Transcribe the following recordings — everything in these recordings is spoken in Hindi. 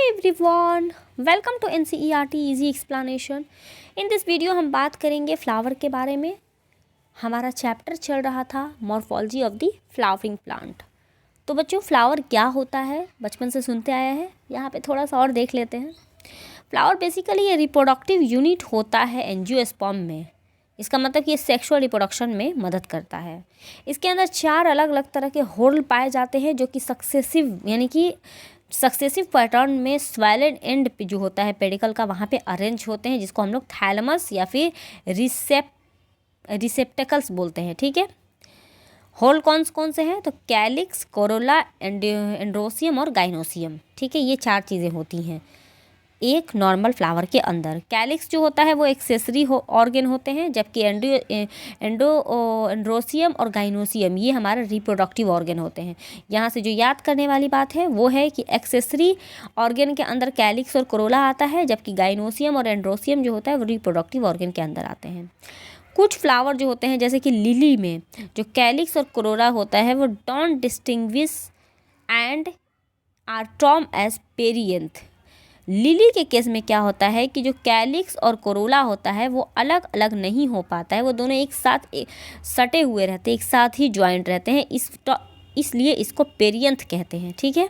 Everyone, welcome to NCERT easy explanation. In this video हम बात करेंगे फ्लावर के बारे में। हमारा चैप्टर चल रहा था morphology of the flowering plant. तो बच्चों, फ्लावर क्या होता है बचपन से सुनते आए हैं, यहाँ पे थोड़ा सा और देख लेते हैं। फ्लावर बेसिकली ये रिप्रोडक्टिव यूनिट होता है एंजियोस्पर्म में। इसका मतलब कि ये सेक्सुअल रिप्रोडक्शन में मदद करता है। इसके अंदर 4 अलग अलग तरह के होल पाए जाते हैं जो कि सक्सेसिव पैटर्न में स्वेलेड एंड पे जो होता है पेडिकल का वहाँ पे अरेंज होते हैं, जिसको हम लोग थैलमस या फिर रिसेप्टेकल्स बोलते हैं। ठीक है, होल कौन से हैं तो कैलिक्स, कोरोला, एंड्रोसियम और गाइनोसियम। ठीक है, ये 4 चीज़ें होती हैं एक नॉर्मल फ्लावर के अंदर। कैलिक्स जो होता है वो एक्सेसरी ऑर्गन होते हैं, जबकि एंड्रोसियम और गाइनोसियम ये हमारा रिप्रोडक्टिव ऑर्गन होते हैं। यहाँ से जो याद करने वाली बात है वो है कि एक्सेसरी ऑर्गन के अंदर कैलिक्स और कोरोला आता है, जबकि गाइनोसियम और एंड्रोसियम जो होता है वो रिप्रोडक्टिव ऑर्गन के अंदर आते हैं। कुछ फ्लावर जो होते हैं जैसे कि लिली में जो कैलिक्स और कोरोला होता है वो don't distinguish and are term as perianth. Lily के केस में क्या होता है कि जो कैलिक्स और कोरोला होता है वो अलग अलग नहीं हो पाता है, वो दोनों एक साथ सटे हुए रहते हैं, एक साथ ही ज्वाइंट रहते हैं, इसलिए इसको पेरियंथ कहते हैं। ठीक है,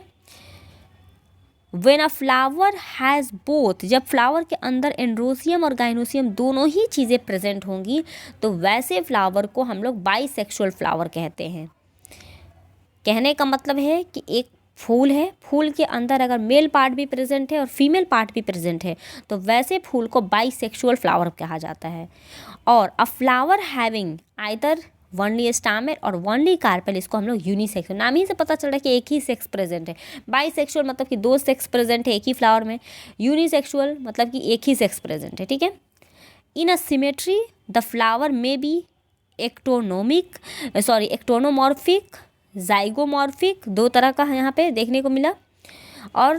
when a flower has both, जब फ्लावर के अंदर एंड्रोसियम और गाइनोसियम दोनों ही चीज़ें प्रेजेंट होंगी तो वैसे फ्लावर को हम लोग बाइसेक्सुअल फ्लावर कहते हैं। कहने का मतलब है कि एक फूल है, फूल के अंदर अगर मेल पार्ट भी प्रेजेंट है और फीमेल पार्ट भी प्रेजेंट है तो वैसे फूल को बाइसेक्सुअल फ्लावर कहा जाता है। और a flower having either only stamen or only carpel, इसको हम लोग यूनिसेक्सुअल, नाम ही से पता चल रहा है कि एक ही सेक्स प्रेजेंट है। बाइसेक्सुअल मतलब कि 2 सेक्स प्रेजेंट है एक ही फ्लावर में, यूनिसेक्सुअल मतलब कि एक ही सेक्स प्रेजेंट है। ठीक है, इन अ सिमेट्री द फ्लावर में बी एक्टोनोमॉर्फिक, जाइगोमॉर्फिक, 2 तरह का यहाँ पे देखने को मिला। और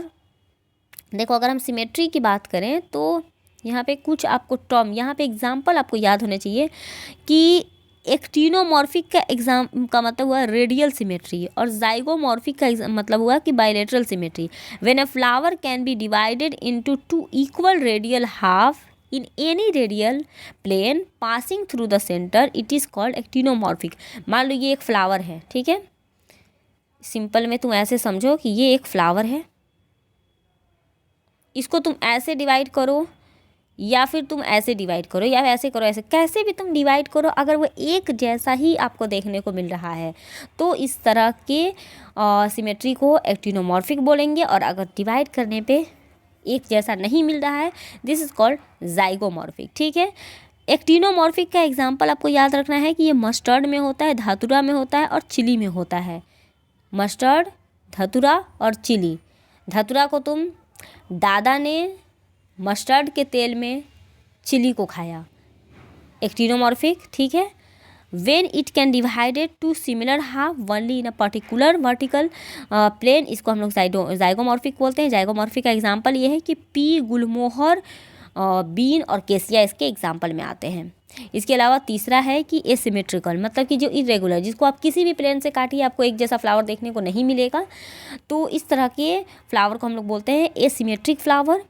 देखो, अगर हम सिमेट्री की बात करें तो यहाँ पे कुछ आपको टर्म, यहाँ पे एग्जाम्पल आपको याद होने चाहिए कि एक्टिनोमॉर्फिक का मतलब हुआ रेडियल सिमेट्री और जाइगोमॉर्फिक का मतलब हुआ कि bilateral symmetry. When a flower can be divided into 2 equal radial half in any radial plane passing through the centre, it is called actinomorphic. मान लो ये एक फ्लावर है, ठीक है, सिंपल में तुम ऐसे समझो कि ये एक फ्लावर है, इसको तुम ऐसे डिवाइड करो या फिर तुम ऐसे डिवाइड करो या ऐसे करो, ऐसे कैसे भी तुम डिवाइड करो, अगर वो एक जैसा ही आपको देखने को मिल रहा है तो इस तरह के सिमेट्री को एक्टिनोमॉर्फिक बोलेंगे। और अगर डिवाइड करने पे एक जैसा नहीं मिल रहा है, दिस इज़ कॉल्ड जाइगोमॉर्फिक। ठीक है, एक्टिनोमॉर्फिक का एग्जाम्पल आपको याद रखना है कि ये मस्टर्ड में होता है, धतूरा में होता है और चिली में होता है। मस्टर्ड, धतूरा और चिली। धतूरा को तुम दादा ने मस्टर्ड के तेल में चिली को खाया, एक्टिनोमॉर्फिक। ठीक है, when it can divided to similar half only in a particular vertical plane, इसको हम लोग जाइगोमॉर्फिक बोलते हैं। जाइगोमॉर्फिक का एग्जाम्पल ये है कि पी, गुलमोहर, बीन और केसिया इसके एग्जाम्पल में आते हैं। इसके अलावा तीसरा है कि एसिमेट्रिकल, मतलब कि जो इरेगुलर, जिसको आप किसी भी प्लेन से काटिए आपको एक जैसा फ्लावर देखने को नहीं मिलेगा, तो इस तरह के फ्लावर को हम लोग बोलते हैं एसिमेट्रिक फ्लावर।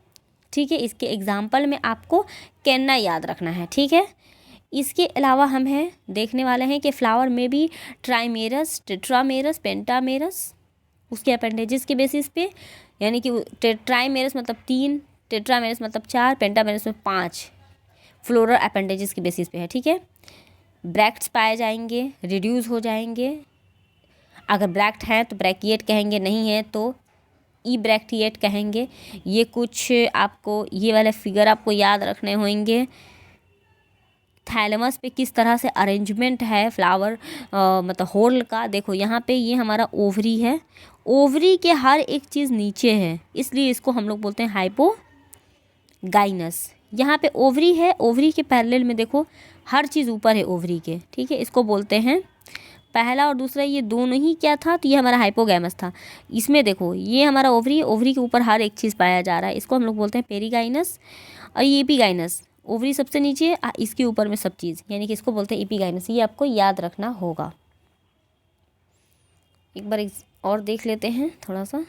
ठीक है, इसके एग्जाम्पल में आपको कैन्ना याद रखना है। ठीक है, इसके अलावा हम हैं देखने वाले हैं कि फ्लावर में भी ट्राइमेरस, टेट्रामेरस, पेंटामेरस उसके अपेंडेजेस के बेसिस पे, यानी कि ट्राइमेरस मतलब 3, टेट्रामेरस मतलब 4, पेंटामेरस में 5 फ्लोरल अपेंडेजेस के बेसिस पे है। ठीक है, ब्रैक्ट्स पाए जाएंगे, रिड्यूस हो जाएंगे। अगर ब्रैक्ट हैं तो ब्रैकिएट कहेंगे, नहीं है तो ई ब्रैक्टिएट कहेंगे। ये कुछ आपको ये वाले फिगर आपको याद रखने होंगे। थैलेमस पे किस तरह से अरेंजमेंट है फ्लावर मतलब होल का, देखो यहाँ पे ये हमारा ओवरी है, ओवरी के हर एक चीज़ नीचे है, इसलिए इसको हम लोग बोलते हैं हाइपोगाइनस। यहाँ पे ओवरी है, ओवरी के पैरेलल में देखो हर चीज़ ऊपर है ओवरी के। ठीक है, इसको बोलते हैं, पहला और दूसरा ये दोनों ही क्या था, तो ये हमारा हाइपोगैमस था। इसमें देखो ये हमारा ओवरी, ओवरी के ऊपर हर एक चीज़ पाया जा रहा है, इसको हम लोग बोलते हैं पेरीगाइनस। और ये एपीगाइनस, ओवरी सबसे नीचे, इसके ऊपर में सब चीज़, यानी कि इसको बोलते हैं एपीगाइनस। ये आपको याद रखना होगा। एक बार और देख लेते हैं थोड़ा सा।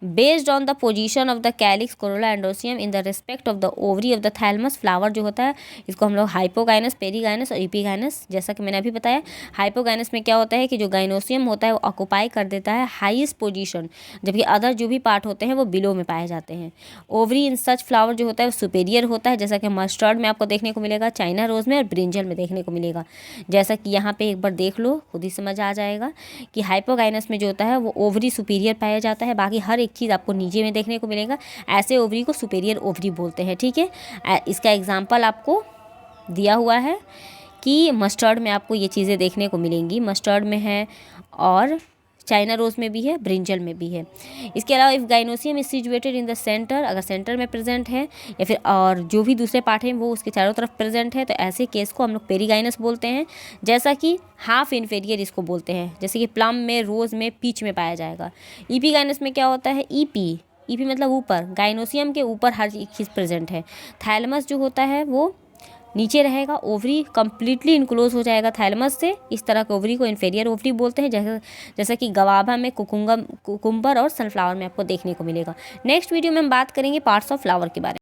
Based on the position of the calyx Corolla एंडोसियम in the respect of the ovary of the thalamus. Flower जो होता है इसको हम लोग हाइपोगाइनस, पेरीगाइनस और इपीगाइनस, जैसा कि मैंने अभी बताया। हाइपोगाइनस में क्या होता है कि जो गाइनोसियम होता है वो ऑक्यूपाई कर देता है हाईएस्ट पोजीशन, जबकि अदर जो भी पार्ट होते हैं वो बिलो में पाए जाते हैं। ओवरी इन सच फ्लावर जो होता है वो सुपेरियर होता है, जैसा कि मस्टर्ड में आपको देखने को मिलेगा, चाइना रोज में और ब्रिंजल में देखने को मिलेगा। जैसा कि यहाँ पे एक बार देख लो, खुद ही समझ आ जाएगा कि हाइपोगाइनस में जो होता है वो ओवरी सुपीरियर पाया जाता है, बाकी हर एक चीज़ आपको नीचे में देखने को मिलेगा। ऐसे ओवरी को सुपेरियर ओवरी बोलते हैं, ठीक है। इसका एग्जाम्पल आपको दिया हुआ है कि मस्टर्ड में आपको ये चीज़ें देखने को मिलेंगी, मस्टर्ड में है और चाइना रोज में भी है, ब्रिंजल में भी है। इसके अलावा if gynoecium is situated in the centre, अगर सेंटर में प्रेजेंट है या फिर और जो भी दूसरे पार्ट हैं वो उसके चारों तरफ प्रेजेंट है, तो ऐसे केस को हम लोग पेरीगाइनस बोलते हैं। जैसा कि हाफ इन्फेरियर इसको बोलते हैं, जैसे कि प्लम में, रोज में, पीच में पाया जाएगा। ईपीगाइनस में क्या होता है, ईपी, ईपी मतलब ऊपर, गाइनोसियम के ऊपर हर चीज़ प्रेजेंट है। थैलमस जो होता है वो नीचे रहेगा, ओवरी कंप्लीटली इनक्लोज हो जाएगा थैलमस से। इस तरह के ओवरी को इन्फेरियर ओवरी बोलते हैं, जैसा कि गवाभा में, कुकुम्बर और सनफ्लावर में आपको देखने को मिलेगा। नेक्स्ट वीडियो में हम बात करेंगे पार्ट्स ऑफ फ्लावर के बारे में।